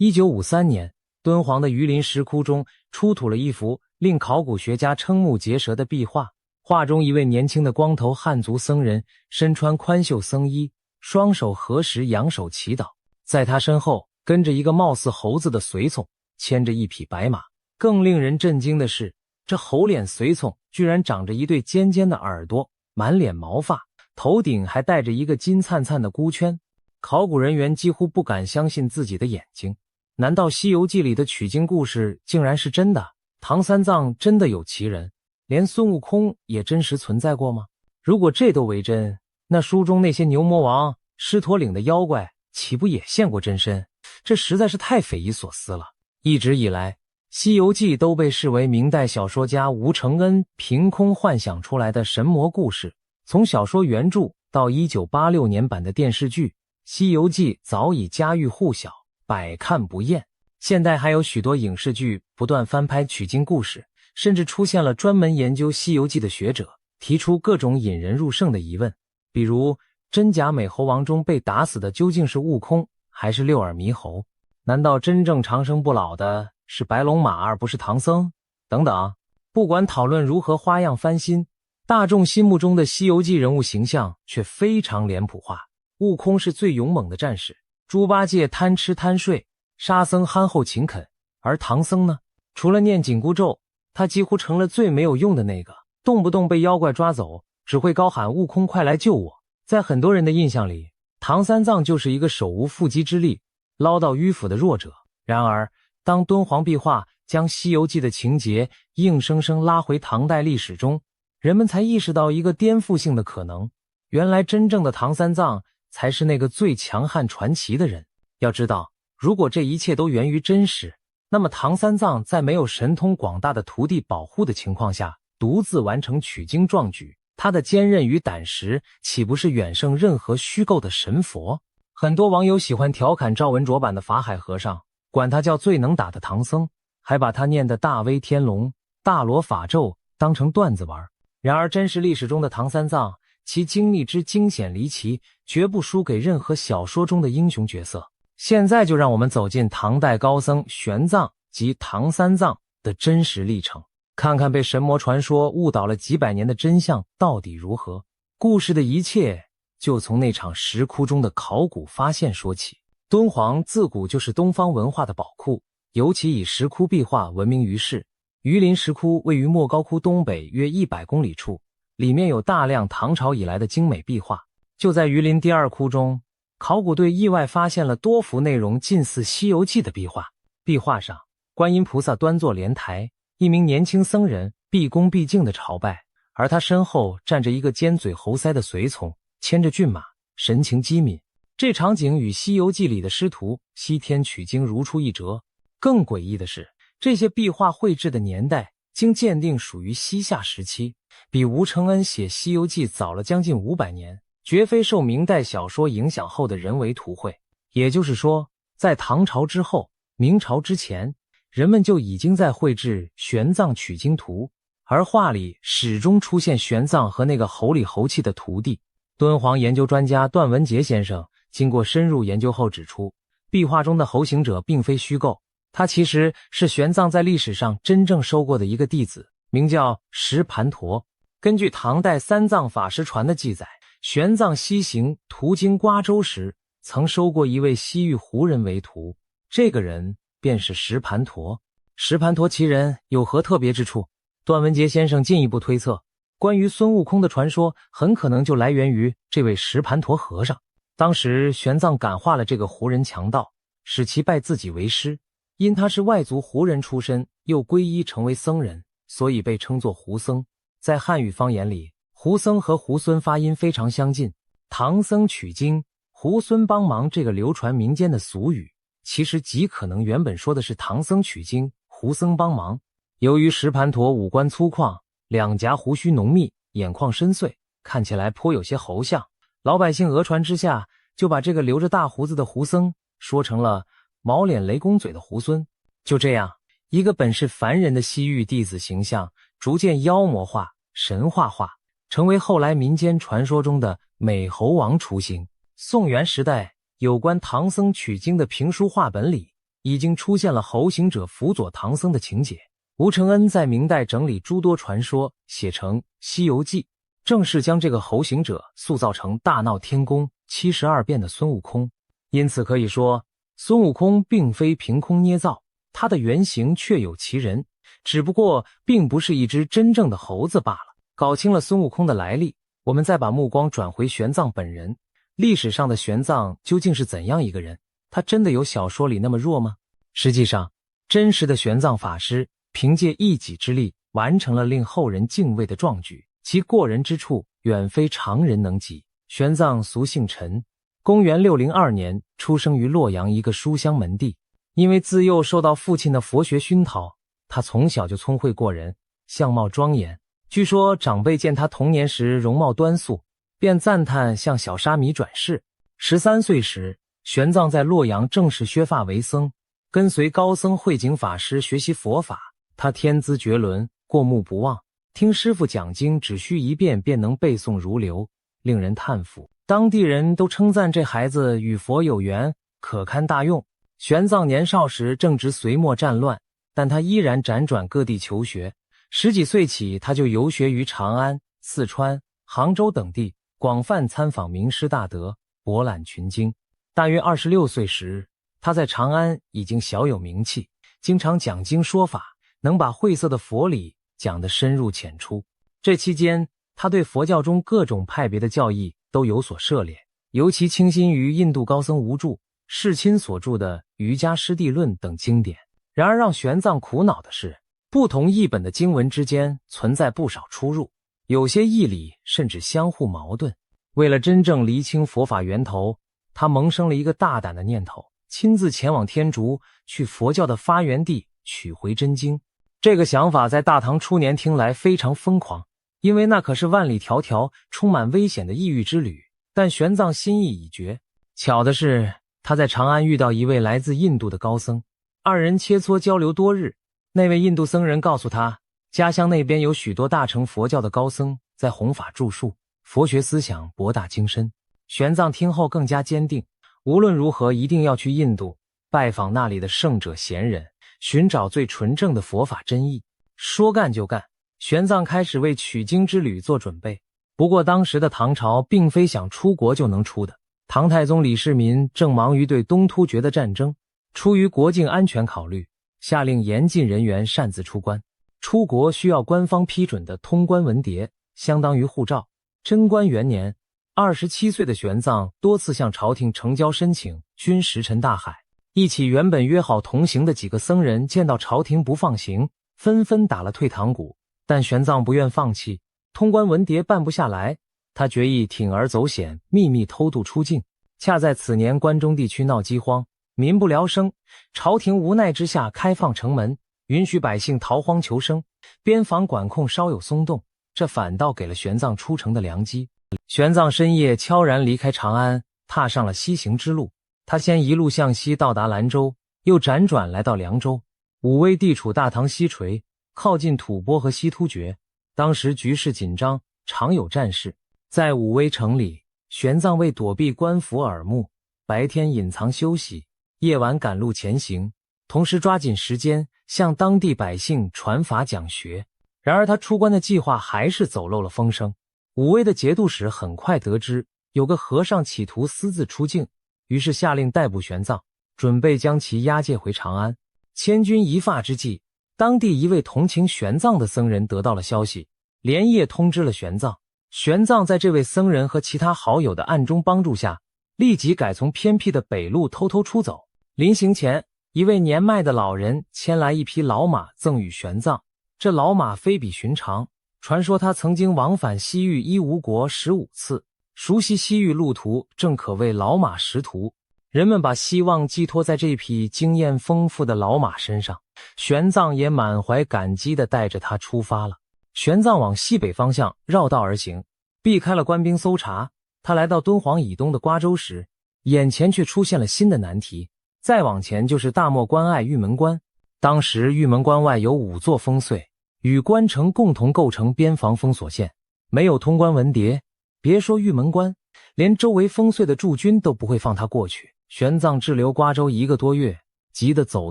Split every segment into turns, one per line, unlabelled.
1953年，敦煌的榆林石窟中出土了一幅令考古学家瞠目结舌的壁画。画中一位年轻的光头汉族僧人身穿宽袖僧衣，双手合十仰首祈祷，在他身后跟着一个貌似猴子的随从，牵着一匹白马。更令人震惊的是，这猴脸随从居然长着一对尖尖的耳朵，满脸毛发，头顶还戴着一个金灿灿的箍圈。考古人员几乎不敢相信自己的眼睛，难道《西游记》里的取经故事竟然是真的？唐三藏真的有其人，连孙悟空也真实存在过吗？如果这都为真，那书中那些牛魔王、狮驼岭的妖怪岂不也现过真身？这实在是太匪夷所思了。一直以来，《西游记》都被视为明代小说家吴承恩凭空幻想出来的神魔故事。从小说原著到1986年版的电视剧，《西游记》早已家喻户晓，百看不厌。现代还有许多影视剧不断翻拍取经故事，甚至出现了专门研究《西游记》的学者，提出各种引人入胜的疑问，比如真假美猴王中被打死的究竟是悟空还是六耳猕猴？难道真正长生不老的是白龙马而不是唐僧？等等，不管讨论如何花样翻新，大众心目中的《西游记》人物形象却非常脸谱化。悟空是最勇猛的战士，猪八戒贪吃贪睡，沙僧憨厚勤恳，而唐僧呢，除了念紧箍咒，他几乎成了最没有用的那个，动不动被妖怪抓走，只会高喊悟空快来救我。在很多人的印象里，唐三藏就是一个手无缚鸡之力、唠叨迂腐的弱者。然而，当敦煌壁画将《西游记》的情节硬生生拉回唐代历史中，人们才意识到一个颠覆性的可能，原来真正的唐三藏才是那个最强悍传奇的人。要知道，如果这一切都源于真实，那么唐三藏在没有神通广大的徒弟保护的情况下，独自完成取经壮举，他的坚韧与胆识岂不是远胜任何虚构的神佛？很多网友喜欢调侃赵文卓版的法海和尚，管他叫最能打的唐僧，还把他念的大威天龙、大罗法咒当成段子玩。然而真实历史中的唐三藏，其经历之惊险离奇，绝不输给任何小说中的英雄角色。现在就让我们走进唐代高僧玄奘及唐三藏的真实历程，看看被神魔传说误导了几百年的真相到底如何。故事的一切就从那场石窟中的考古发现说起。敦煌自古就是东方文化的宝库，尤其以石窟壁画闻名于世。榆林石窟位于莫高窟东北约100公里处，里面有大量唐朝以来的精美壁画。就在榆林第二窟中，考古队意外发现了多幅内容近似《西游记》的壁画。壁画上，观音菩萨端坐莲台，一名年轻僧人毕恭毕敬地朝拜，而他身后站着一个尖嘴猴腮的随从，牵着骏马，神情机敏。这场景与《西游记》里的师徒西天取经如出一辙。更诡异的是，这些壁画绘制的年代经鉴定属于西夏时期，比吴承恩写《西游记》早了将近500年，绝非受明代小说影响后的人为图绘。也就是说，在唐朝之后，明朝之前，人们就已经在绘制玄奘取经图，而画里始终出现玄奘和那个猴里猴气的徒弟。敦煌研究专家段文杰先生经过深入研究后指出，壁画中的猴行者并非虚构，他其实是玄奘在历史上真正收过的一个弟子，名叫石盘陀。根据唐代三藏法师传的记载，玄奘西行途经瓜州时，曾收过一位西域胡人为徒，这个人便是石盘陀。石盘陀其人有何特别之处？段文杰先生进一步推测，关于孙悟空的传说很可能就来源于这位石盘陀和尚。当时玄奘感化了这个胡人强盗，使其拜自己为师，因他是外族胡人出身，又皈依成为僧人，所以被称作胡僧。在汉语方言里，胡僧和胡孙发音非常相近。唐僧取经，胡孙帮忙这个流传民间的俗语，其实极可能原本说的是唐僧取经，胡僧帮忙。由于石盘陀五官粗犷，两颊胡须浓密，眼眶深邃，看起来颇有些猴相，老百姓讹传之下，就把这个留着大胡子的胡僧说成了毛脸雷公嘴的猢狲。就这样，一个本是凡人的西域弟子形象逐渐妖魔化、神话化，成为后来民间传说中的美猴王雏形。宋元时代有关唐僧取经的评书话本里，已经出现了猴行者辅佐唐僧的情节。吴承恩在明代整理诸多传说，写成《西游记》，正是将这个猴行者塑造成大闹天宫、72变的孙悟空。因此可以说，孙悟空并非凭空捏造，他的原型确有其人，只不过并不是一只真正的猴子罢了。搞清了孙悟空的来历，我们再把目光转回玄奘本人。历史上的玄奘究竟是怎样一个人？他真的有小说里那么弱吗？实际上，真实的玄奘法师凭借一己之力完成了令后人敬畏的壮举，其过人之处远非常人能及。玄奘俗姓陈，公元602年出生于洛阳一个书香门第。因为自幼受到父亲的佛学熏陶，他从小就聪慧过人，相貌庄严。据说长辈见他童年时容貌端肃，便赞叹像小沙弥转世。13岁时，玄奘在洛阳正式削发为僧，跟随高僧慧景法师学习佛法。他天资绝伦，过目不忘，听师父讲经只需一遍便能背诵如流，令人叹服。当地人都称赞这孩子与佛有缘，可堪大用。玄奘年少时正值隋末战乱，但他依然辗转各地求学。10几岁起，他就游学于长安、四川、杭州等地，广泛参访名师大德，博览群经。大约26岁时，他在长安已经小有名气，经常讲经说法，能把晦涩的佛理讲得深入浅出。这期间，他对佛教中各种派别的教义都有所涉猎，尤其倾心于印度高僧无著、世亲所著的《瑜伽师地论》等经典。然而让玄奘苦恼的是，不同译本的经文之间存在不少出入，有些义理甚至相互矛盾。为了真正厘清佛法源头，他萌生了一个大胆的念头，亲自前往天竺，去佛教的发源地取回真经。这个想法在大唐初年听来非常疯狂，因为那可是万里迢迢充满危险的异域之旅。但玄奘心意已决。巧的是，他在长安遇到一位来自印度的高僧，二人切磋交流多日。那位印度僧人告诉他，家乡那边有许多大乘佛教的高僧在弘法著述，佛学思想博大精深。玄奘听后更加坚定，无论如何一定要去印度拜访那里的圣者贤人，寻找最纯正的佛法真意。说干就干，玄奘开始为取经之旅做准备。不过当时的唐朝并非想出国就能出的，唐太宗李世民正忙于对东突厥的战争，出于国境安全考虑，下令严禁人员擅自出关。出国需要官方批准的通关文牒，相当于护照。贞观元年，27岁的玄奘多次向朝廷呈交申请，均石沉大海。一起原本约好同行的几个僧人见到朝廷不放行，纷纷打了退堂鼓。但玄奘不愿放弃，通关文牒办不下来，他决意铤而走险，秘密偷渡出境。恰在此年关中地区闹饥荒，民不聊生，朝廷无奈之下开放城门，允许百姓逃荒求生，边防管控稍有松动，这反倒给了玄奘出城的良机。玄奘深夜悄然离开长安，踏上了西行之路。他先一路向西到达兰州，又辗转来到凉州。武威地处大唐西陲，靠近吐蕃和西突厥，当时局势紧张，常有战事。在武威城里，玄奘为躲避官府耳目，白天隐藏休息，夜晚赶路前行，同时抓紧时间向当地百姓传法讲学。然而他出关的计划还是走漏了风声。武威的节度使很快得知有个和尚企图私自出境，于是下令逮捕玄奘，准备将其押解回长安。千钧一发之际，当地一位同情玄奘的僧人得到了消息，连夜通知了玄奘。玄奘在这位僧人和其他好友的暗中帮助下，立即改从偏僻的北路偷偷出走。临行前，一位年迈的老人牵来一匹老马赠与玄奘。这老马非比寻常，传说他曾经往返西域伊吾国15次，熟悉西域路途，正可谓老马识途。人们把希望寄托在这匹经验丰富的老马身上，玄奘也满怀感激地带着他出发了。玄奘往西北方向绕道而行，避开了官兵搜查。他来到敦煌以东的瓜州时，眼前却出现了新的难题。再往前就是大漠关隘玉门关。当时玉门关外有5座烽燧，与关城共同构成边防封锁线，没有通关文牒，别说玉门关，连周围烽燧的驻军都不会放他过去。玄奘滞留瓜州1个多月，急得走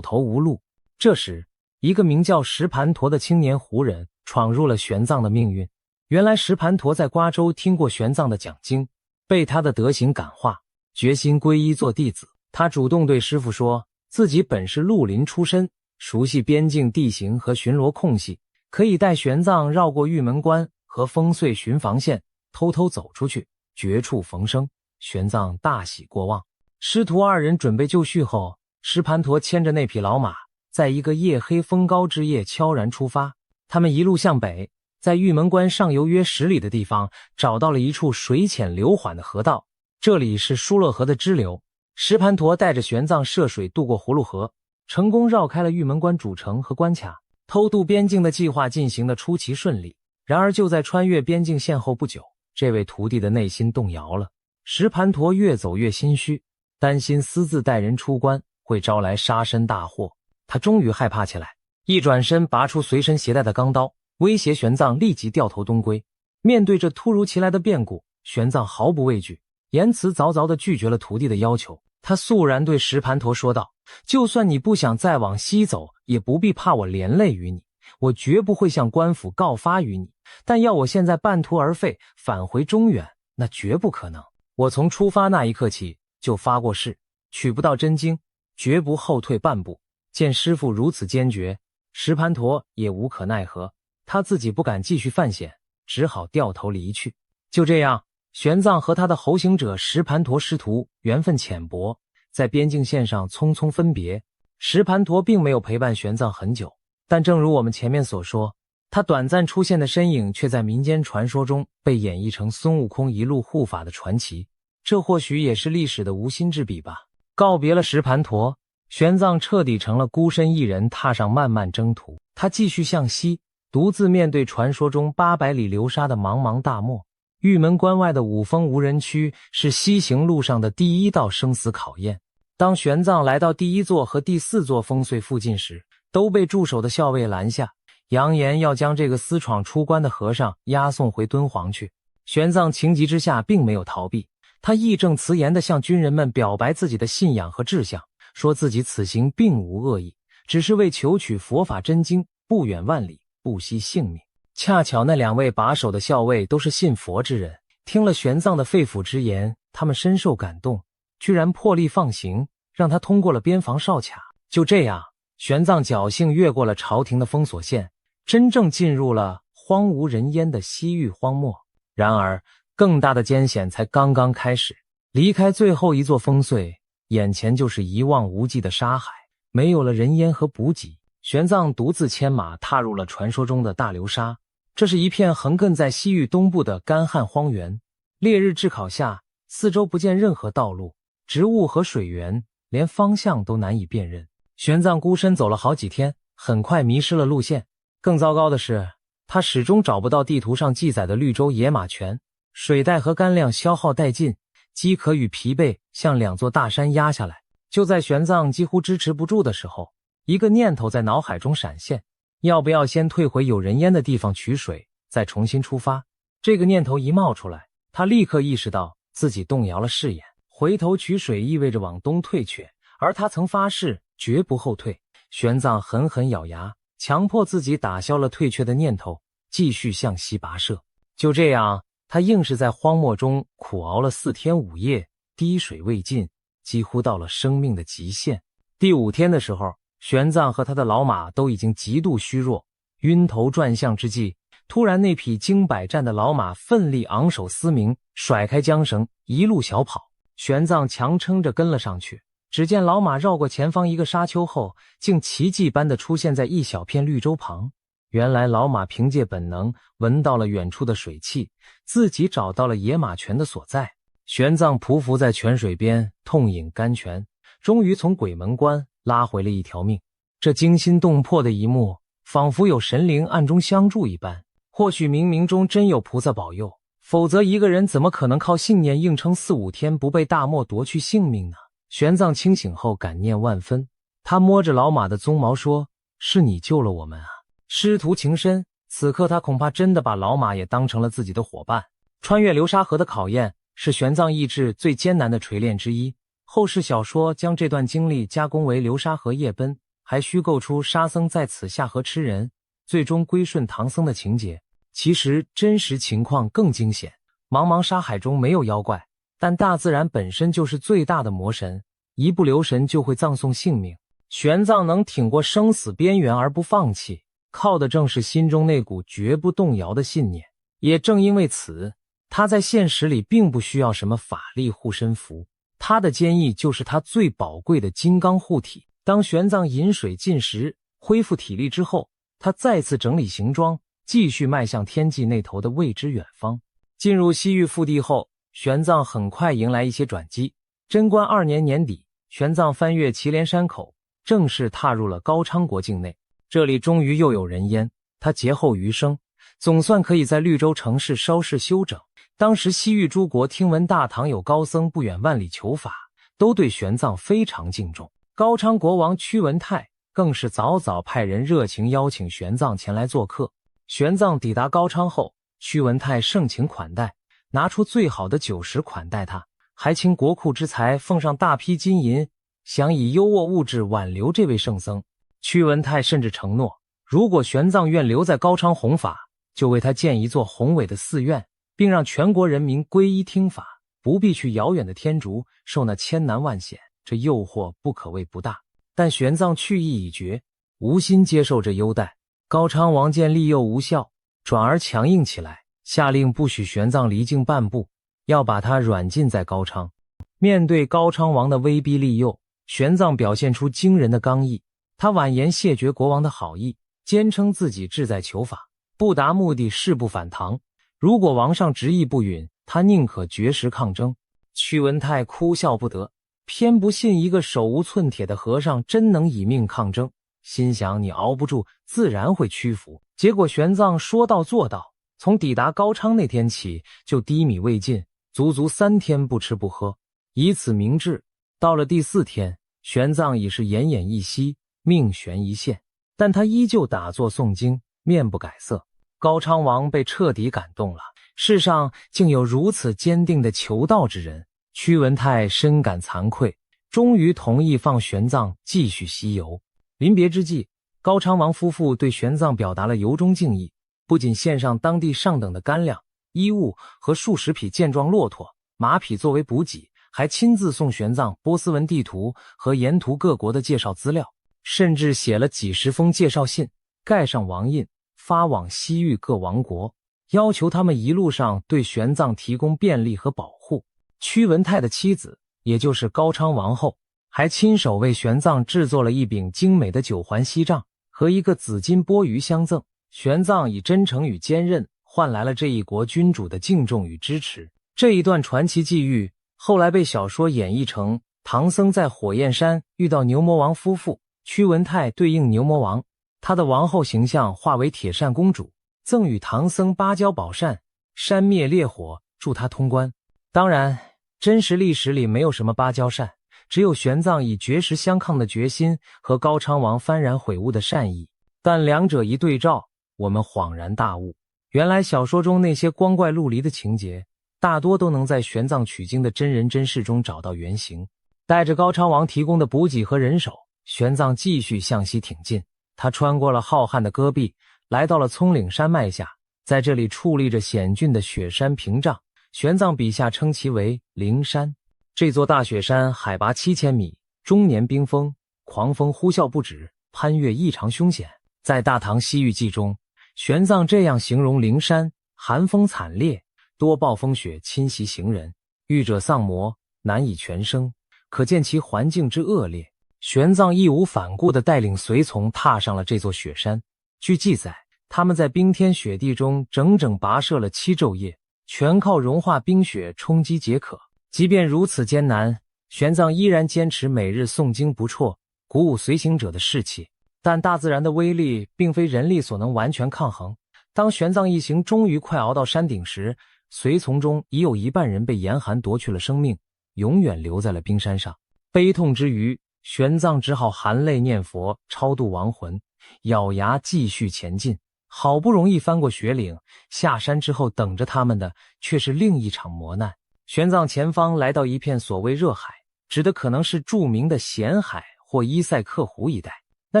投无路。这时，一个名叫石盘陀的青年胡人闯入了玄奘的命运。原来石盘陀在瓜州听过玄奘的讲经，被他的德行感化，决心皈依做弟子。他主动对师父说，自己本是绿林出身，熟悉边境地形和巡逻空隙，可以带玄奘绕过玉门关和烽燧巡防线，偷偷走出去，绝处逢生。玄奘大喜过望。师徒二人准备就绪后，石盘陀牵着那匹老马，在一个夜黑风高之夜悄然出发。他们一路向北，在玉门关上游约10里的地方找到了一处水浅流缓的河道，这里是疏勒河的支流。石盘陀带着玄奘涉水渡过葫芦河，成功绕开了玉门关主城和关卡，偷渡边境的计划进行得出奇顺利。然而就在穿越边境线后不久，这位徒弟的内心动摇了。石盘陀越走越心虚，担心私自带人出关会招来杀身大祸，他终于害怕起来，一转身拔出随身携带的钢刀，威胁玄奘立即掉头东归。面对这突如其来的变故，玄奘毫不畏惧，言辞凿凿地拒绝了徒弟的要求。他肃然对石盘陀说道，就算你不想再往西走，也不必怕我连累于你，我绝不会向官府告发于你，但要我现在半途而废返回中原，那绝不可能。我从出发那一刻起就发过誓，取不到真经，绝不后退半步。见师父如此坚决，石盘陀也无可奈何，他自己不敢继续犯险，只好掉头离去。就这样，玄奘和他的猴行者石盘陀师徒缘分浅薄，在边境线上匆匆分别。石盘陀并没有陪伴玄奘很久，但正如我们前面所说，他短暂出现的身影却在民间传说中被演绎成孙悟空一路护法的传奇，这或许也是历史的无心之笔吧。告别了石盘陀，玄奘彻底成了孤身一人，踏上漫漫征途。他继续向西，独自面对传说中800里流沙的茫茫大漠。玉门关外的五峰无人区是西行路上的第一道生死考验。当玄奘来到第1座和第4座烽燧附近时，都被驻守的校尉拦下，扬言要将这个私闯出关的和尚押送回敦煌去。玄奘情急之下并没有逃避，他义正辞严地向军人们表白自己的信仰和志向，说自己此行并无恶意，只是为求取佛法真经，不远万里，不惜性命。恰巧那2位把守的校尉都是信佛之人，听了玄奘的肺腑之言，他们深受感动，居然破例放行，让他通过了边防哨卡。就这样，玄奘侥幸越过了朝廷的封锁线，真正进入了荒无人烟的西域荒漠。然而更大的艰险才刚刚开始，离开最后一座烽燧，眼前就是一望无际的沙海，没有了人烟和补给。玄奘独自牵马踏入了传说中的大流沙，这是一片横亘在西域东部的干旱荒原。烈日炙烤下，四周不见任何道路，植物和水源连方向都难以辨认。玄奘孤身走了好几天，很快迷失了路线。更糟糕的是，他始终找不到地图上记载的绿洲野马泉，水带和干粮消耗殆尽，饥渴与疲惫像2座大山压下来。就在玄奘几乎支持不住的时候，一个念头在脑海中闪现，要不要先退回有人烟的地方取水，再重新出发？这个念头一冒出来，他立刻意识到自己动摇了誓言，回头取水意味着往东退却，而他曾发誓绝不后退。玄奘狠狠咬牙，强迫自己打消了退却的念头，继续向西跋涉。就这样，他硬是在荒漠中苦熬了4天5夜，滴水未进，几乎到了生命的极限。第5天的时候，玄奘和他的老马都已经极度虚弱，晕头转向之际，突然那匹经百战的老马奋力昂首嘶鸣，甩开缰绳，一路小跑。玄奘强撑着跟了上去，只见老马绕过前方一个沙丘后，竟奇迹般地出现在一小片绿洲旁。原来老马凭借本能闻到了远处的水汽，自己找到了野马泉的所在。玄奘匍匐在泉水边，痛饮甘泉，终于从鬼门关拉回了一条命。这惊心动魄的一幕，仿佛有神灵暗中相助一般。或许冥冥中真有菩萨保佑，否则一个人怎么可能靠信念硬撑4、5天不被大漠夺去性命呢？玄奘清醒后感念万分，他摸着老马的鬃毛说：“是你救了我们啊！”师徒情深，此刻他恐怕真的把老马也当成了自己的伙伴。穿越流沙河的考验是玄奘意志最艰难的锤炼之一。后世小说将这段经历加工为流沙河夜奔，还虚构出沙僧在此下河吃人，最终归顺唐僧的情节。其实真实情况更惊险，茫茫沙海中没有妖怪，但大自然本身就是最大的魔神，一不留神就会葬送性命。玄奘能挺过生死边缘而不放弃，靠的正是心中那股绝不动摇的信念。也正因为此，他在现实里并不需要什么法力护身符，他的坚毅就是他最宝贵的金刚护体。当玄奘饮水进食，恢复体力之后，他再次整理行装，继续迈向天际那头的未知远方。进入西域腹地后，玄奘很快迎来一些转机。贞观2年年底，玄奘翻越祁连山口，正式踏入了高昌国境内。这里终于又有人烟，他劫后余生，总算可以在绿洲城市稍事休整。当时西域诸国听闻大唐有高僧不远万里求法，都对玄奘非常敬重。高昌国王屈文泰更是早早派人热情邀请玄奘前来做客。玄奘抵达高昌后，屈文泰盛情款待，拿出最好的酒食款待他，还倾国库之财奉上大批金银，想以优渥物质挽留这位圣僧。屈文泰甚至承诺，如果玄奘愿留在高昌弘法，就为他建一座宏伟的寺院，并让全国人民皈依听法，不必去遥远的天竺受那千难万险。这诱惑不可谓不大，但玄奘去意已决，无心接受这优待。高昌王见利诱无效，转而强硬起来，下令不许玄奘离境半步，要把他软禁在高昌。面对高昌王的威逼利诱，玄奘表现出惊人的刚毅。他婉言谢绝国王的好意，坚称自己志在求法，不达目的誓不反唐。如果王上执意不允，他宁可绝食抗争。屈文泰哭笑不得，偏不信一个手无寸铁的和尚真能以命抗争，心想你熬不住，自然会屈服。结果玄奘说到做到，从抵达高昌那天起就低米未进，足足3天不吃不喝，以此明志。到了第4天，玄奘已是奄奄一息，命悬一线，但他依旧打坐诵经，面不改色。高昌王被彻底感动了，世上竟有如此坚定的求道之人。屈文泰深感惭愧，终于同意放玄奘继续西游。临别之际，高昌王夫妇对玄奘表达了由衷敬意，不仅献上当地上等的干粮、衣物和数十匹健壮骆驼、马匹作为补给，还亲自送玄奘波斯文地图和沿途各国的介绍资料，甚至写了几十封介绍信，盖上王印，发往西域各王国，要求他们一路上对玄奘提供便利和保护。屈文泰的妻子，也就是高昌王后，还亲手为玄奘制作了一柄精美的9环锡杖和一个紫金钵盂相赠。玄奘以真诚与坚韧换来了这一国君主的敬重与支持。这一段传奇际遇后来被小说演绎成唐僧在火焰山遇到牛魔王夫妇，屈文泰对应牛魔王，他的王后形象化为铁扇公主，赠与唐僧芭蕉宝扇，扇灭烈火，助他通关。当然，真实历史里没有什么芭蕉扇，只有玄奘以绝食相抗的决心和高昌王幡然悔悟的善意。但两者一对照，我们恍然大悟，原来小说中那些光怪陆离的情节，大多都能在玄奘取经的真人真事中找到原型。带着高昌王提供的补给和人手，玄奘继续向西挺进。他穿过了浩瀚的戈壁，来到了葱岭山脉下，在这里矗立着险峻的雪山屏障，玄奘笔下称其为灵山。这座大雪山海拔7000米，终年冰封，狂风呼啸不止，攀越异常凶险。在《大唐西域记》中，玄奘这样形容灵山：寒风惨烈，多暴风雪侵袭行人，遇者丧魔，难以全生，可见其环境之恶劣。玄奘义无反顾地带领随从踏上了这座雪山。据记载，他们在冰天雪地中整整跋涉了7昼夜，全靠融化冰雪充饥解渴。即便如此艰难，玄奘依然坚持每日诵经不辍，鼓舞随行者的士气。但大自然的威力并非人力所能完全抗衡。当玄奘一行终于快熬到山顶时，随从中已有一半人被严寒夺去了生命，永远留在了冰山上。悲痛之余，玄奘只好含泪念佛，超度亡魂，咬牙继续前进。好不容易翻过雪岭，下山之后等着他们的却是另一场磨难。玄奘前方来到一片所谓热海，指的可能是著名的咸海或伊塞克湖一带。那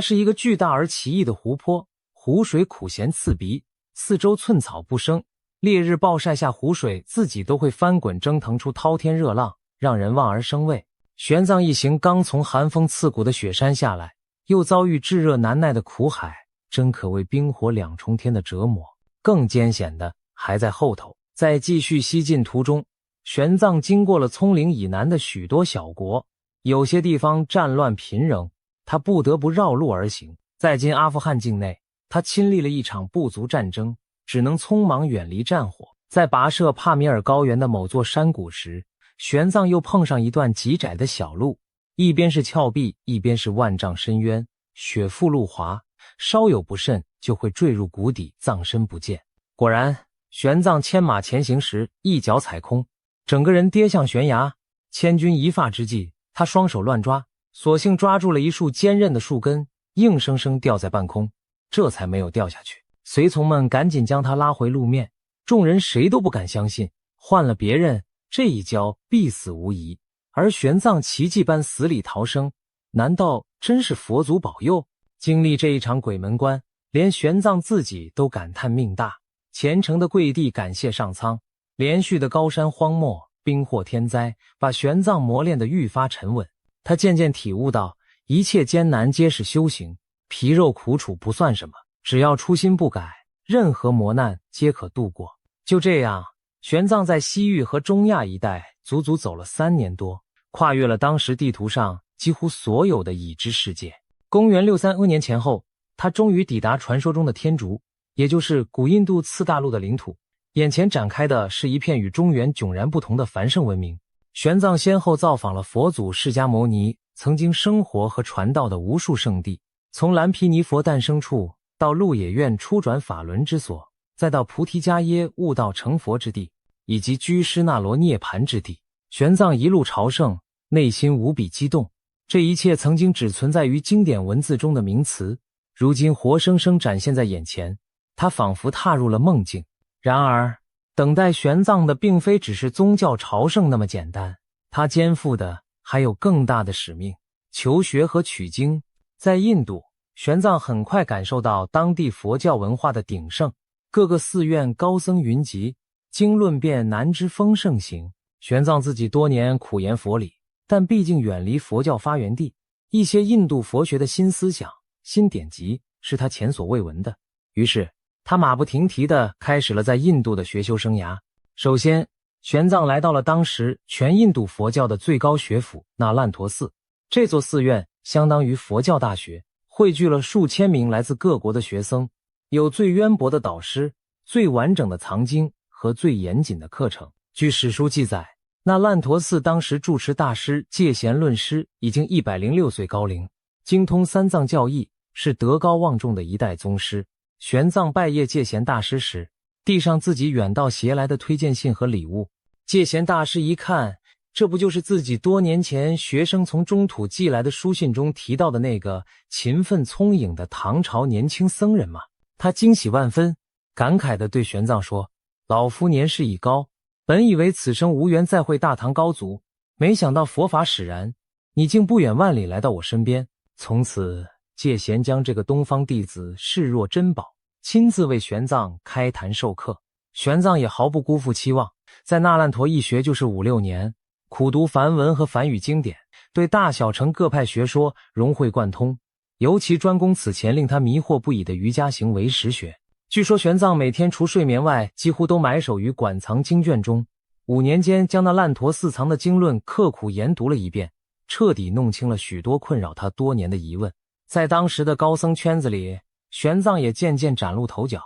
是一个巨大而奇异的湖泊，湖水苦咸刺鼻，四周寸草不生，烈日暴晒下湖水自己都会翻滚蒸腾出滔天热浪，让人望而生畏。玄奘一行刚从寒风刺骨的雪山下来，又遭遇炙热难耐的苦海，真可谓冰火两重天的折磨。更艰险的还在后头。在继续西进途中，玄奘经过了葱岭以南的许多小国，有些地方战乱频仍，他不得不绕路而行。在今阿富汗境内，他亲历了一场部族战争，只能匆忙远离战火。在跋涉帕米尔高原的某座山谷时，玄奘又碰上一段极窄的小路，一边是峭壁，一边是万丈深渊，雪覆路滑，稍有不慎就会坠入谷底，葬身不见。果然，玄奘牵马前行时，一脚踩空，整个人跌向悬崖。千钧一发之际，他双手乱抓，所幸抓住了一束坚韧的树根，硬生生掉在半空，这才没有掉下去。随从们赶紧将他拉回路面，众人谁都不敢相信，换了别人，这一跤必死无疑。而玄奘奇迹般死里逃生，难道真是佛祖保佑？经历这一场鬼门关，连玄奘自己都感叹命大，虔诚的跪地感谢上苍。连续的高山荒漠、冰祸天灾，把玄奘磨练得愈发沉稳。他渐渐体悟到，一切艰难皆是修行，皮肉苦楚不算什么，只要初心不改，任何磨难皆可度过。就这样，玄奘在西域和中亚一带足足走了3年多，跨越了当时地图上几乎所有的已知世界。公元630年前后，他终于抵达传说中的天竺，也就是古印度次大陆的领土。眼前展开的是一片与中原迥然不同的繁盛文明。玄奘先后造访了佛祖释迦牟尼曾经生活和传道的无数圣地，从蓝毗尼佛诞生处，到鹿野苑初转法轮之所，再到菩提伽耶悟道成佛之地，以及居士那罗涅盘之地。玄奘一路朝圣，内心无比激动。这一切曾经只存在于经典文字中的名词，如今活生生展现在眼前，他仿佛踏入了梦境。然而，等待玄奘的并非只是宗教朝圣那么简单，他肩负的还有更大的使命：求学和取经。在印度，玄奘很快感受到当地佛教文化的鼎盛，各个寺院高僧云集，经论辩难之风盛行。玄奘自己多年苦研佛理，但毕竟远离佛教发源地，一些印度佛学的新思想、新典籍是他前所未闻的。于是他马不停蹄地开始了在印度的学修生涯。首先，玄奘来到了当时全印度佛教的最高学府那烂陀寺。这座寺院相当于佛教大学，汇聚了数千名来自各国的学僧，有最渊博的导师、最完整的藏经和最严谨的课程。据史书记载，那烂陀寺当时住持大师戒贤论师已经106岁高龄，精通三藏教义，是德高望重的一代宗师。玄奘拜谒戒贤大师时，递上自己远道携来的推荐信和礼物。戒贤大师一看，这不就是自己多年前学生从中土寄来的书信中提到的那个勤奋聪颖的唐朝年轻僧人吗？他惊喜万分，感慨地对玄奘说：“老夫年事已高，本以为此生无缘再会大唐高祖，没想到佛法使然，你竟不远万里来到我身边。”从此戒贤将这个东方弟子视若珍宝，亲自为玄奘开坛授课。玄奘也毫不辜负期望，在那烂陀一学就是5-6年，苦读梵文和梵语经典，对大小乘各派学说融会贯通，尤其专攻此前令他迷惑不已的瑜伽行为识学。据说玄奘每天除睡眠外，几乎都埋首于馆藏经卷中，5年间将那烂陀寺藏的经论刻苦研读了一遍，彻底弄清了许多困扰他多年的疑问。在当时的高僧圈子里，玄奘也渐渐崭露头角。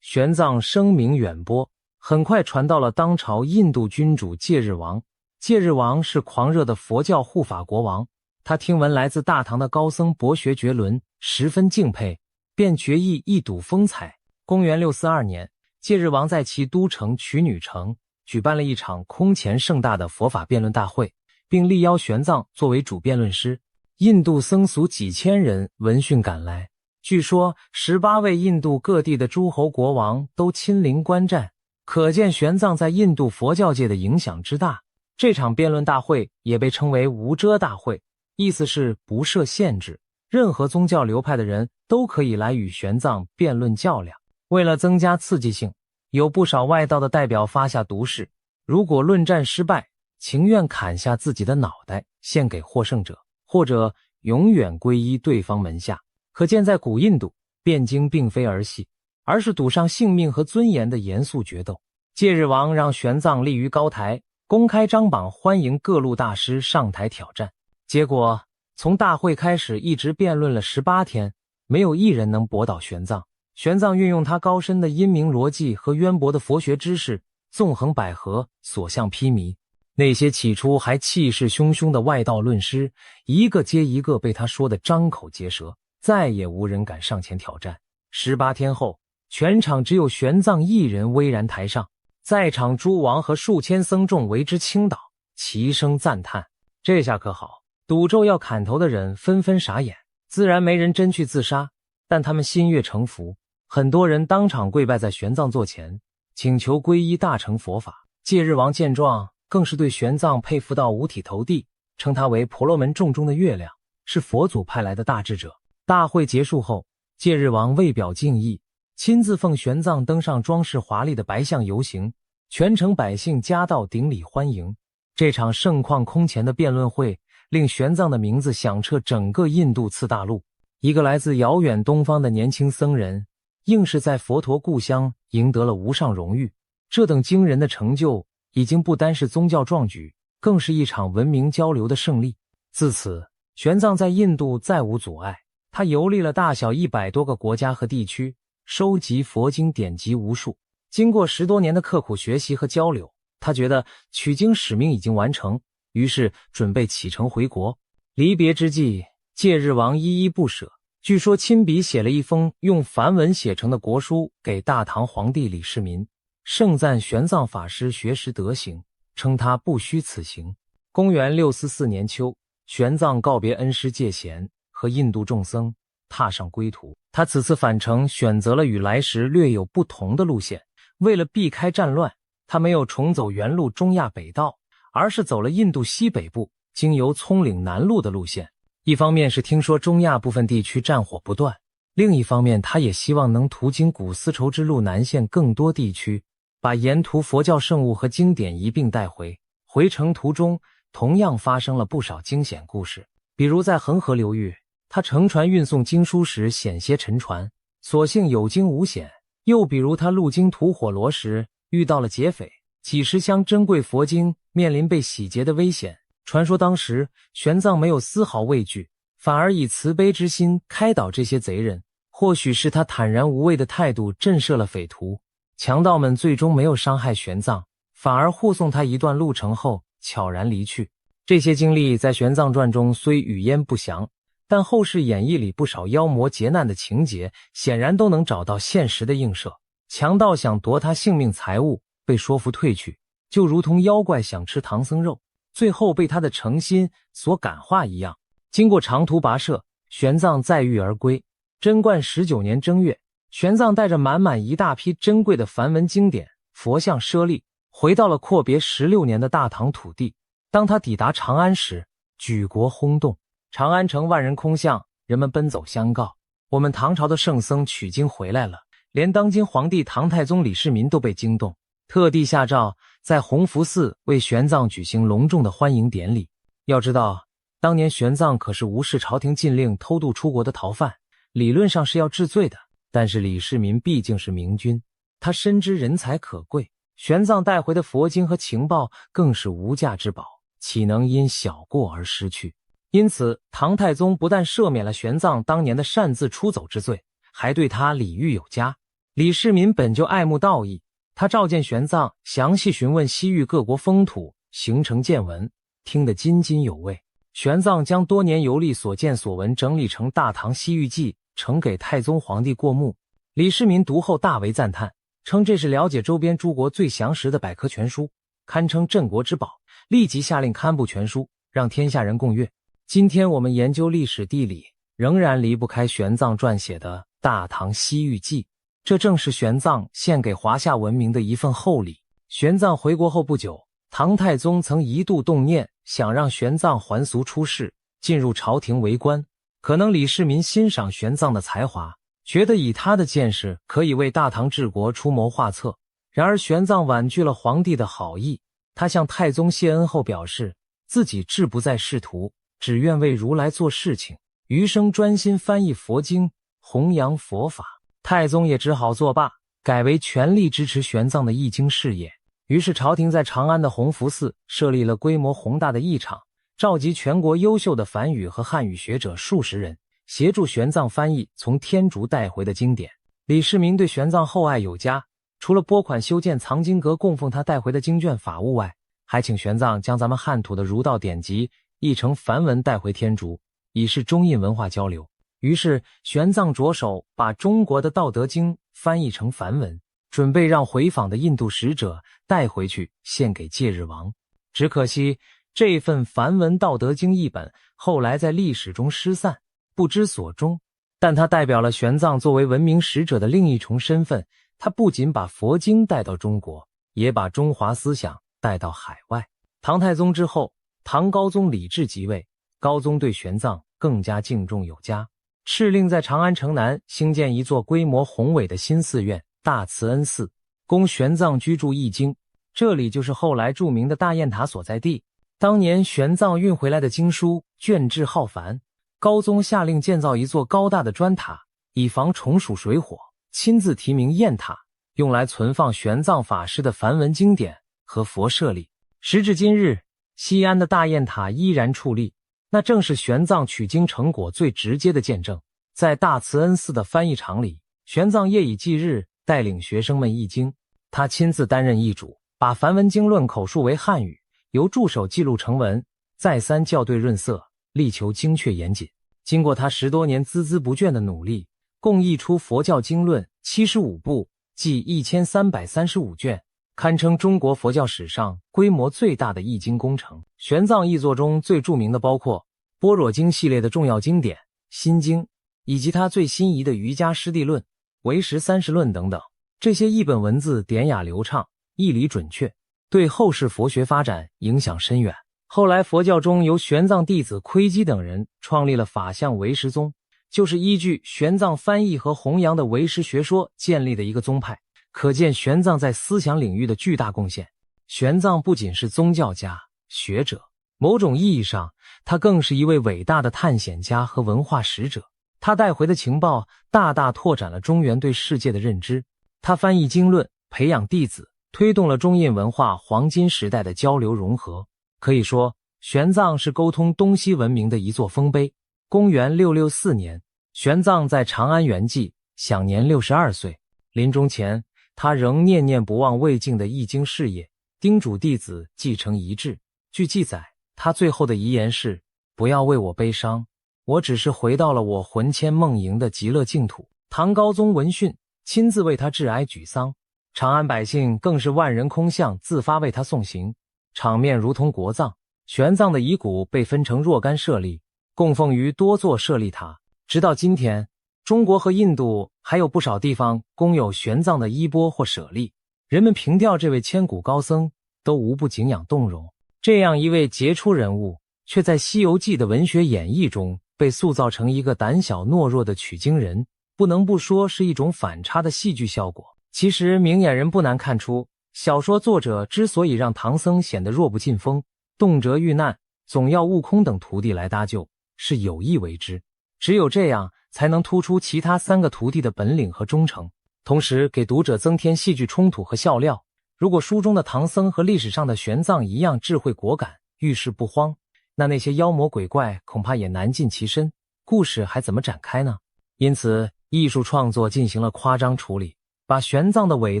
玄奘声名远播，很快传到了当朝印度君主戒日王。戒日王是狂热的佛教护法国王，他听闻来自大唐的高僧博学绝伦，十分敬佩，便决意一睹风采。公元642年，戒日王在其都城曲女城举办了一场空前盛大的佛法辩论大会，并力邀玄奘作为主辩论师。印度僧俗几千人闻讯赶来，据说18位印度各地的诸侯国王都亲临观战，可见玄奘在印度佛教界的影响之大。这场辩论大会也被称为无遮大会，意思是不设限制，任何宗教流派的人都可以来与玄奘辩论较量。为了增加刺激性，有不少外道的代表发下毒誓，如果论战失败，情愿砍下自己的脑袋献给获胜者，或者永远皈依对方门下。可见在古印度，辩经并非儿戏，而是赌上性命和尊严的严肃决斗。戒日王让玄奘立于高台，公开张榜欢迎各路大师上台挑战。结果从大会开始一直辩论了18天，没有一人能驳倒玄奘。玄奘运用他高深的阴明逻辑和渊博的佛学知识，纵横捭阖，所向披靡。那些起初还气势汹汹的外道论师，一个接一个被他说得张口结舌，再也无人敢上前挑战。18天后，全场只有玄奘一人巍然台上，在场诸王和数千僧众为之倾倒，齐声赞叹。这下可好，赌咒要砍头的人纷纷傻眼，自然没人真去自杀，但他们心悦诚服，很多人当场跪拜在玄奘座前，请求皈依大乘佛法。戒日王见状，更是对玄奘佩服到五体投地，称他为婆罗门众中的月亮，是佛祖派来的大智者。大会结束后，戒日王为表敬意，亲自奉玄奘登上装饰华丽的白象游行，全城百姓夹道顶礼欢迎。这场盛况空前的辩论会令玄奘的名字响彻整个印度次大陆。一个来自遥远东方的年轻僧人，硬是在佛陀故乡赢得了无上荣誉。这等惊人的成就已经不单是宗教壮举，更是一场文明交流的胜利。自此，玄奘在印度再无阻碍，他游历了大小100多个国家和地区，收集佛经典籍无数。经过10多年的刻苦学习和交流，他觉得取经使命已经完成，于是准备启程回国。离别之际，戒日王依依不舍，据说亲笔写了一封用梵文写成的国书给大唐皇帝李世民，盛赞玄奘法师学识德行，称他不虚此行。公元644年秋，玄奘告别恩师戒贤和印度众僧，踏上归途。他此次返程选择了与来时略有不同的路线，为了避开战乱，他没有重走原路中亚北道，而是走了印度西北部经由葱岭南路的路线。一方面是听说中亚部分地区战火不断，另一方面他也希望能途经古丝绸之路南线更多地区，把沿途佛教圣物和经典一并带回。回程途中同样发生了不少惊险故事，比如在恒河流域，他乘船运送经书时险些沉船，所幸有惊无险。又比如他路经吐火罗时遇到了劫匪，几十箱珍贵佛经面临被洗劫的危险。传说当时玄奘没有丝毫畏惧，反而以慈悲之心开导这些贼人。或许是他坦然无畏的态度震慑了匪徒，强盗们最终没有伤害玄奘，反而护送他一段路程后悄然离去。这些经历在玄奘传中虽语焉不详，但后世演义里不少妖魔劫难的情节显然都能找到现实的映射。强盗想夺他性命财物，被说服退去，就如同妖怪想吃唐僧肉，最后被他的诚心所感化一样。经过长途跋涉，玄奘载誉而归。贞观19年正月，玄奘带着满满一大批珍贵的梵文经典、佛像舍利，回到了阔别16年的大唐土地。当他抵达长安时，举国轰动，长安城万人空巷，人们奔走相告，我们唐朝的圣僧取经回来了。连当今皇帝唐太宗李世民都被惊动，特地下诏在弘福寺为玄奘举行隆重的欢迎典礼。要知道，当年玄奘可是无视朝廷禁令偷渡出国的逃犯，理论上是要治罪的。但是李世民毕竟是明君，他深知人才可贵，玄奘带回的佛经和情报更是无价之宝，岂能因小过而失去？因此，唐太宗不但赦免了玄奘当年的擅自出走之罪，还对他礼遇有加。李世民本就爱慕道义，他召见玄奘，详细询问西域各国风土、行程见闻，听得津津有味。玄奘将多年游历所见所闻整理成《大唐西域记》，呈给太宗皇帝过目。李世民读后大为赞叹，称这是了解周边诸国最详实的百科全书，堪称镇国之宝，立即下令刊布全书，让天下人共阅。今天我们研究历史地理，仍然离不开玄奘撰写的《大唐西域记》，这正是玄奘献给华夏文明的一份厚礼。玄奘回国后不久，唐太宗曾一度动念想让玄奘还俗出仕，进入朝廷为官。可能李世民欣赏玄奘的才华，觉得以他的见识可以为大唐治国出谋划策。然而玄奘婉拒了皇帝的好意，他向太宗谢恩后表示，自己志不在仕途，只愿为如来做事情，余生专心翻译佛经，弘扬佛法。太宗也只好作罢，改为全力支持玄奘的译经事业。于是朝廷在长安的弘福寺设立了规模宏大的译场，召集全国优秀的梵语和汉语学者数十人，协助玄奘翻译从天竺带回的经典。李世民对玄奘厚爱有加，除了拨款修建藏经阁供奉他带回的经卷法物外，还请玄奘将咱们汉土的儒道典籍译成梵文带回天竺，以示中印文化交流。于是玄奘着手把中国的道德经翻译成梵文，准备让回访的印度使者带回去献给戒日王。只可惜这份梵文道德经译本后来在历史中失散，不知所终。但它代表了玄奘作为文明使者的另一重身份，他不仅把佛经带到中国，也把中华思想带到海外。唐太宗之后，唐高宗李治即位，高宗对玄奘更加敬重有加，敕令在长安城南兴建一座规模宏伟的新寺院大慈恩寺，供玄奘居住译经。这里就是后来著名的大雁塔所在地。当年玄奘运回来的经书卷帙浩繁，高宗下令建造一座高大的砖塔，以防虫鼠水火，亲自题名雁塔，用来存放玄奘法师的梵文经典和佛舍利。时至今日，西安的大雁塔依然矗立，那正是玄奘取经成果最直接的见证。在大慈恩寺的翻译场里，玄奘夜以继日带领学生们译经，他亲自担任译主，把梵文经论口述为汉语，由助手记录成文，再三校对润色，力求精确严谨。经过他10多年孜孜不倦的努力，共译出佛教经论75部，计1335卷，堪称中国佛教史上规模最大的译经工程。玄奘译作中最著名的包括般若经系列的重要经典心经，以及他最心仪的瑜伽师地论、唯识30论等等。这些译本文字典雅流畅，义理准确，对后世佛学发展影响深远。后来佛教中由玄奘弟子窥基等人创立了法相唯识宗，就是依据玄奘翻译和弘扬的唯识学说建立的一个宗派，可见玄奘在思想领域的巨大贡献。玄奘不仅是宗教家、学者，某种意义上，他更是一位伟大的探险家和文化使者。他带回的情报大大拓展了中原对世界的认知。他翻译经论，培养弟子，推动了中印文化黄金时代的交流融合。可以说，玄奘是沟通东西文明的一座丰碑。公元664年，玄奘在长安圆寂，享年62岁。临终前，他仍念念不忘未竟的译经事业，叮嘱弟子继承遗志。据记载，他最后的遗言是：不要为我悲伤，我只是回到了我魂牵梦萦的极乐净土。唐高宗闻讯，亲自为他致哀举丧，长安百姓更是万人空巷自发为他送行，场面如同国葬。玄奘的遗骨被分成若干舍利，供奉于多座舍利塔。直到今天，中国和印度还有不少地方供有玄奘的衣钵或舍利，人们凭吊这位千古高僧，都无不敬仰动容。这样一位杰出人物，却在《西游记》的文学演绎中被塑造成一个胆小懦弱的取经人，不能不说是一种反差的戏剧效果。其实明眼人不难看出，小说作者之所以让唐僧显得弱不禁风，动辄遇难，总要悟空等徒弟来搭救，是有意为之。只有这样，才能突出其他3个徒弟的本领和忠诚，同时给读者增添戏剧冲突和笑料。如果书中的唐僧和历史上的玄奘一样智慧果敢，遇事不慌，那些妖魔鬼怪恐怕也难近其身，故事还怎么展开呢？因此，艺术创作进行了夸张处理，把玄奘的伟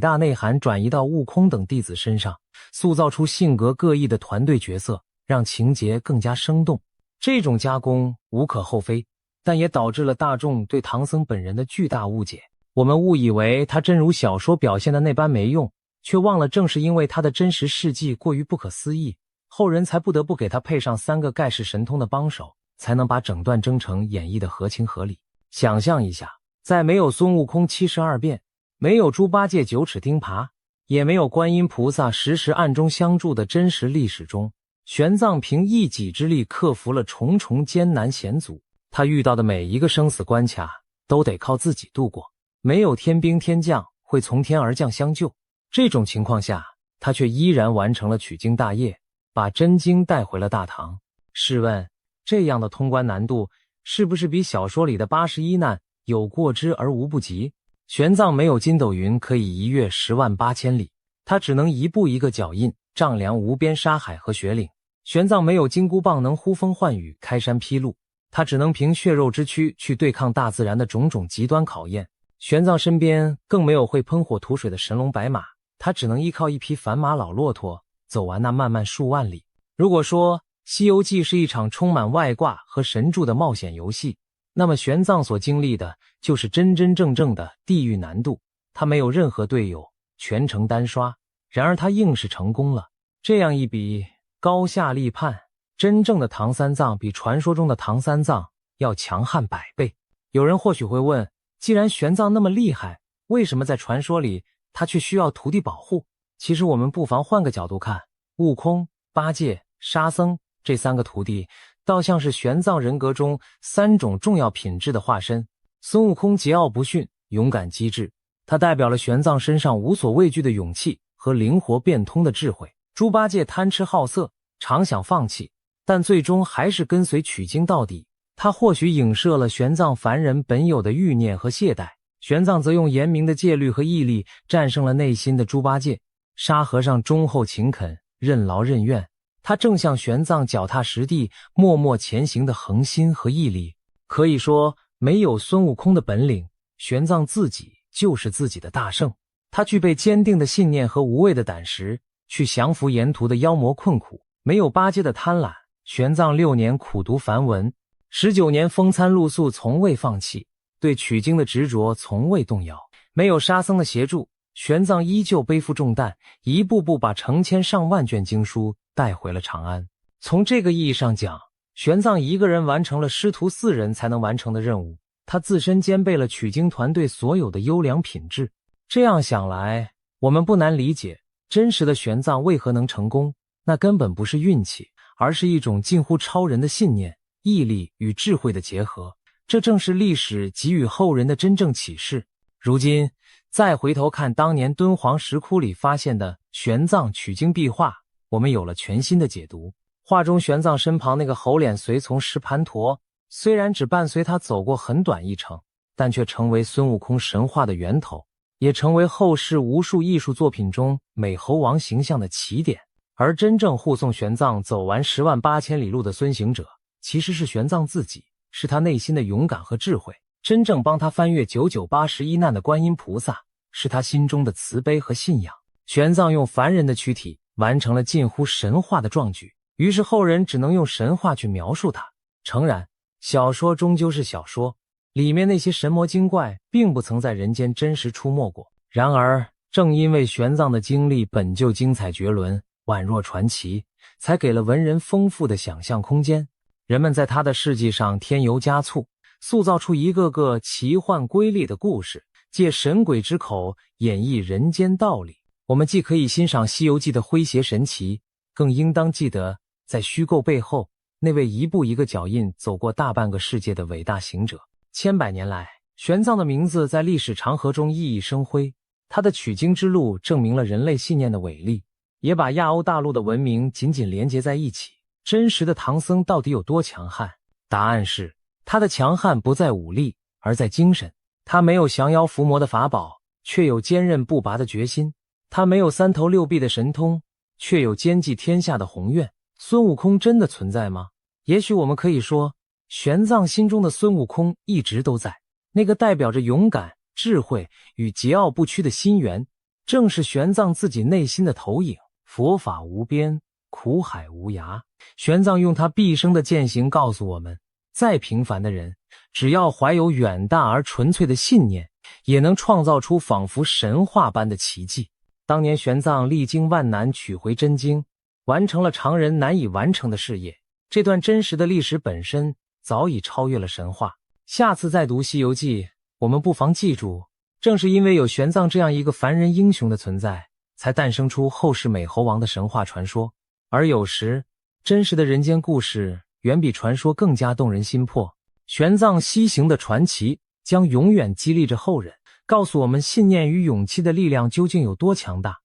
大内涵转移到悟空等弟子身上，塑造出性格各异的团队角色，让情节更加生动。这种加工无可厚非，但也导致了大众对唐僧本人的巨大误解。我们误以为他真如小说表现的那般没用，却忘了正是因为他的真实事迹过于不可思议，后人才不得不给他配上3个盖世神通的帮手，才能把整段征程演绎得合情合理。想象一下，在没有孙悟空72变，没有猪八戒9齿钉耙，也没有观音菩萨时时暗中相助的真实历史中，玄奘凭一己之力克服了重重艰难险阻，他遇到的每一个生死关卡都得靠自己度过，没有天兵天将会从天而降相救。这种情况下，他却依然完成了取经大业，把真经带回了大唐。试问，这样的通关难度，是不是比小说里的81难有过之而无不及？玄奘没有筋斗云可以一跃108000里，他只能一步一个脚印，丈量无边沙海和雪岭。玄奘没有金箍棒能呼风唤雨，开山劈路，他只能凭血肉之躯去对抗大自然的种种极端考验。玄奘身边更没有会喷火吐水的神龙白马，他只能依靠一匹凡马老骆驼走完那漫漫数万里。如果说《西游记》是一场充满外挂和神助的冒险游戏，那么玄奘所经历的就是真真正正的地狱难度。他没有任何队友，全程单刷，然而他硬是成功了。这样一比，高下立判，真正的唐三藏比传说中的唐三藏要强悍100倍。有人或许会问，既然玄奘那么厉害，为什么在传说里他却需要徒弟保护？其实我们不妨换个角度看，悟空、八戒、沙僧这3个徒弟倒像是玄奘人格中3种重要品质的化身。孙悟空桀骜不驯，勇敢机智，他代表了玄奘身上无所畏惧的勇气和灵活变通的智慧。猪八戒贪吃好色，常想放弃，但最终还是跟随取经到底。他或许影射了玄奘凡人本有的欲念和懈怠，玄奘则用严明的戒律和毅力战胜了内心的猪八戒。沙和尚忠厚勤恳，任劳任怨，他正像玄奘脚踏实地默默前行的恒心和毅力。可以说，没有孙悟空的本领，玄奘自己就是自己的大圣。他具备坚定的信念和无畏的胆识，去降服沿途的妖魔困苦。没有八戒的贪婪，玄奘6年苦读梵文，19年风餐露宿，从未放弃，对取经的执着从未动摇。没有沙僧的协助，玄奘依旧背负重担，一步步把成千上万卷经书带回了长安。从这个意义上讲，玄奘一个人完成了师徒4人才能完成的任务，他自身兼备了取经团队所有的优良品质。这样想来，我们不难理解，真实的玄奘为何能成功，那根本不是运气，而是一种近乎超人的信念、毅力与智慧的结合。这正是历史给予后人的真正启示。如今再回头看当年敦煌石窟里发现的玄奘取经壁画，我们有了全新的解读。画中玄奘身旁那个猴脸随从石盘陀，虽然只伴随他走过很短一程，但却成为孙悟空神话的源头，也成为后世无数艺术作品中美猴王形象的起点。而真正护送玄奘走完108000里路的孙行者，其实是玄奘自己，是他内心的勇敢和智慧。真正帮他翻越9981难的观音菩萨，是他心中的慈悲和信仰。玄奘用凡人的躯体完成了近乎神话的壮举，于是后人只能用神话去描述它。诚然，小说终究是小说，里面那些神魔精怪并不曾在人间真实出没过。然而，正因为玄奘的经历本就精彩绝伦，宛若传奇，才给了文人丰富的想象空间。人们在他的事迹上添油加醋，塑造出一个个奇幻瑰丽的故事，借神鬼之口演绎人间道理。我们既可以欣赏《西游记》的诙谐神奇，更应当记得在虚构背后那位一步一个脚印走过大半个世界的伟大行者。千百年来，玄奘的名字在历史长河中熠熠生辉，他的取经之路证明了人类信念的伟力，也把亚欧大陆的文明紧紧连接在一起。真实的唐僧到底有多强悍？答案是，他的强悍不在武力，而在精神。他没有降妖伏魔的法宝，却有坚韧不拔的决心；他没有3头6臂的神通，却有兼济天下的宏愿。孙悟空真的存在吗？也许我们可以说，玄奘心中的孙悟空一直都在，那个代表着勇敢、智慧与桀骜不屈的心源，正是玄奘自己内心的投影。佛法无边，苦海无涯。玄奘用他毕生的践行告诉我们，再平凡的人，只要怀有远大而纯粹的信念，也能创造出仿佛神话般的奇迹。当年玄奘历经万难取回真经，完成了常人难以完成的事业，这段真实的历史本身早已超越了神话。下次再读《西游记》，我们不妨记住，正是因为有玄奘这样一个凡人英雄的存在，才诞生出后世美猴王的神话传说。而有时，真实的人间故事远比传说更加动人心魄。玄奘西行的传奇将永远激励着后人，告诉我们信念与勇气的力量究竟有多强大。